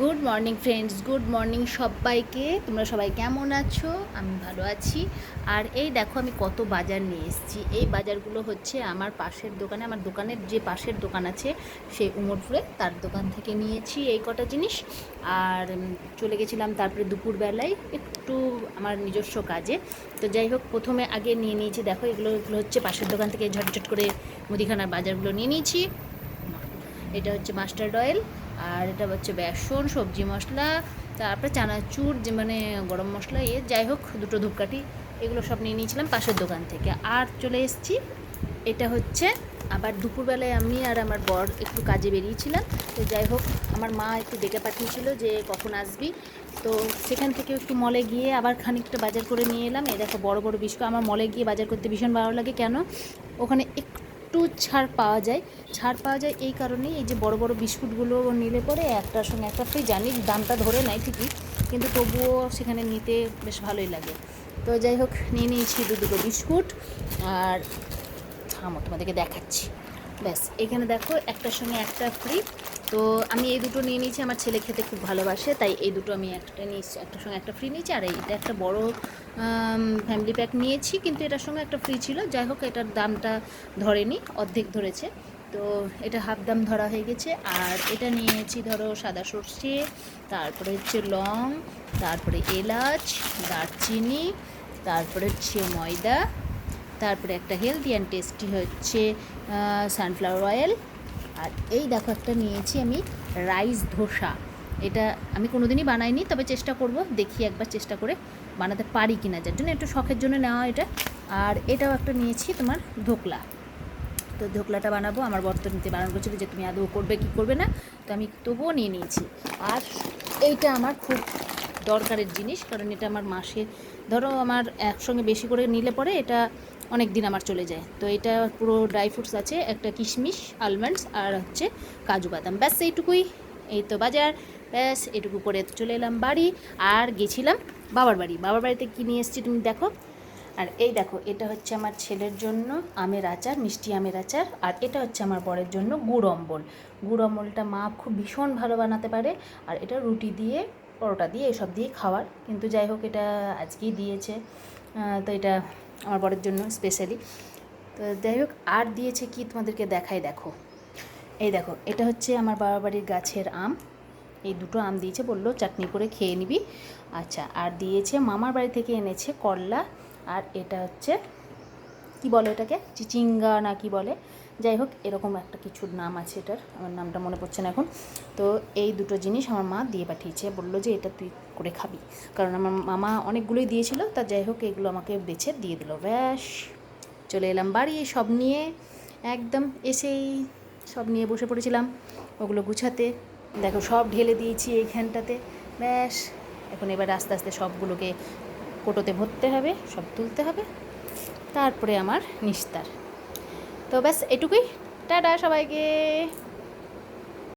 Good morning friends, good morning সবাইকে। তোমরা সবাই কেমন আছো? আমি ভালো আছি। আর এই দেখো আমি কত বাজার নিয়ে এসেছি। এই বাজারগুলো হচ্ছে আমার পাশের দোকানে, আমার দোকানের যে পাশের দোকান আছে সেই উমরপুরে, তার দোকান থেকে নিয়েছি এই কটা জিনিস। আর চলে গেছিলাম তারপরে দুপুরবেলায় একটু আমার নিজস্ব কাজে। তো যাই হোক, প্রথমে আগে নিয়ে নিয়েছি, দেখো এগুলো হচ্ছে পাশের দোকান থেকে ঝটঝট করে মুদিখানার বাজারগুলো নিয়ে নিয়েছি। এটা হচ্ছে মাস্টার্ড অয়েল, আর এটা হচ্ছে বেসন, সবজি মশলা, তারপরে চানাচুর, যে মানে গরম মশলা, যাই হোক দুটো ধূপকাঠি, এগুলো সব নিয়ে নিয়েছিলাম পাশের দোকান থেকে। আর চলে এসেছি, এটা হচ্ছে আবার দুপুরবেলায় আমি আর আমার বর একটু কাজে বেরিয়েছিলাম। তো যাই হোক, আমার মা একটু ডেকে পাঠিয়েছিল যে কখন আসবি, তো সেখান থেকে একটু মলে গিয়ে আবার খানিকটা বাজার করে নিয়ে এলাম। এই দেখো বড় বড় বিস্কুট, আমার মলে গিয়ে বাজার করতে ভীষণ ভালো লাগে। কেন? ওখানে একটু ছাড় পাওয়া যায় এই কারণেই, এই যে বড় বড় বিস্কুটগুলো নিলে পরে একটার সঙ্গে একটা ফ্রি, জানি দামটা ধরে নেয় ঠিকই, কিন্তু তবুও সেখানে নিতে বেশ ভালোই লাগে। তো যাই হোক, নিয়ে নিয়েছি দুটো বিস্কুট। আর থামো, তোমাদেরকে দেখাচ্ছি। ব্যাস, এখানে দেখো একটার সঙ্গে একটা ফ্রি। তো আমি এই দুটো নিয়ে নিয়েছি, আমার ছেলে খেতে খুব ভালোবাসে, তাই এই দুটো আমি একটা নিয়েছি, একটার সঙ্গে একটা ফ্রি নিয়েছি। আর এইটা একটা বড় ফ্যামিলি প্যাক নিয়েছি, কিন্তু এটার সঙ্গে একটা ফ্রি ছিল। যাই হোক, এটার দামটা ধরেনি, অর্ধেক ধরেছে, তো এটা হাফ দাম ধরা হয়ে গেছে। আর এটা নিয়েছি ধরো সাদা সর্ষে, তারপরে হচ্ছে লং, তারপরে এলাচ, দারচিনি, তারপরে হচ্ছে ময়দা, তারপরে একটা হেলদি অ্যান্ড টেস্টি হচ্ছে সানফ্লাওয়ার অয়েল। আর এই দেখো একটা নিয়েছি আমি রাইস ধোসা। এটা আমি কোনো দিনই বানাইনি, তবে চেষ্টা করব, দেখি একবার চেষ্টা করে বানাতে পারি কিনা, যার জন্য একটু শখের জন্য নেওয়া এটা। আর এটাও একটা নিয়েছি তোমার ধোকলা। তো ধোকলাটা বানাবো, আমার বর তো নিতে বারণ করছিল যে তুমি আদৌ করবে কি করবে না, তো আমি তবুও নিয়ে নিয়েছি। আর এইটা আমার খুব দরকারের জিনিস, কারণ এটা আমার মাসে ধরো আমার একসঙ্গে বেশি করে নিলে পরে এটা অনেক দিন আমার চলে যায়। তো এটা পুরো ড্রাই ফ্রুটস আছে, একটা কিশমিশ, আলমন্ডস, আর হচ্ছে কাজু বাদাম, ব্যাস এইটুকুই। এই তো বাজার, ব্যাস এটুকু করে চলে এলাম বাড়ি। আর গেছিলাম বাবার বাড়িতে কী নিয়ে এসেছি তুমি দেখো। আর এই দেখো, এটা হচ্ছে আমার ছেলের জন্য আমের আচার, মিষ্টি আমের আচার। আর এটা হচ্ছে আমার বরের জন্য গুড় অম্বল। গুড় অম্বলটা মা খুব ভীষণ ভালো বানাতে পারে, আর এটা রুটি দিয়ে, পরোটা দিয়ে, এসব দিয়ে খাওয়ার, কিন্তু যাই হোক এটা আজকেই দিয়েছে। তো এটা আমার বরের জন্য স্পেশালি। তো যাই হোক, আর দিয়েছে কি তোমাদেরকে দেখাই, দেখো এই দেখো, এটা হচ্ছে আমার বাবার বাড়ির গাছের আম। এই দুটো আম দিয়েছে, বললো চাটনি করে খেয়ে নিবি। আচ্ছা, আর দিয়েছে মামার বাড়ি থেকে এনেছে করলা। আর এটা হচ্ছে কি বলে এটাকে, চিচিঙ্গা না কি বলে, যাই হোক এরকম একটা কিছুর নাম আছে এটার, আমার নামটা মনে পড়ছে না এখন। তো এই দুটো জিনিস আমার মা দিয়ে পাঠিয়েছে, বললো যে এটা তুই করে খাবি, কারণ আমার মামা অনেকগুলোই দিয়েছিল, তা যাই হোক এগুলো আমাকে বেছে দিয়ে দিল। ব্যাস চলে এলাম বাড়ি সব নিয়ে, একদম এসেই সব নিয়ে বসে পড়েছিলাম ওগুলো গুছাতে। দেখো সব ঢেলে দিয়েছি এইখানটাতে। ব্যাস এখন এবার আস্তে আস্তে সবগুলোকে কোটোতে ভরতে হবে, সব তুলতে হবে, তারপরে আমার নিস্তার। তো ব্যাস এটুকুই, টাটা সবাইকে।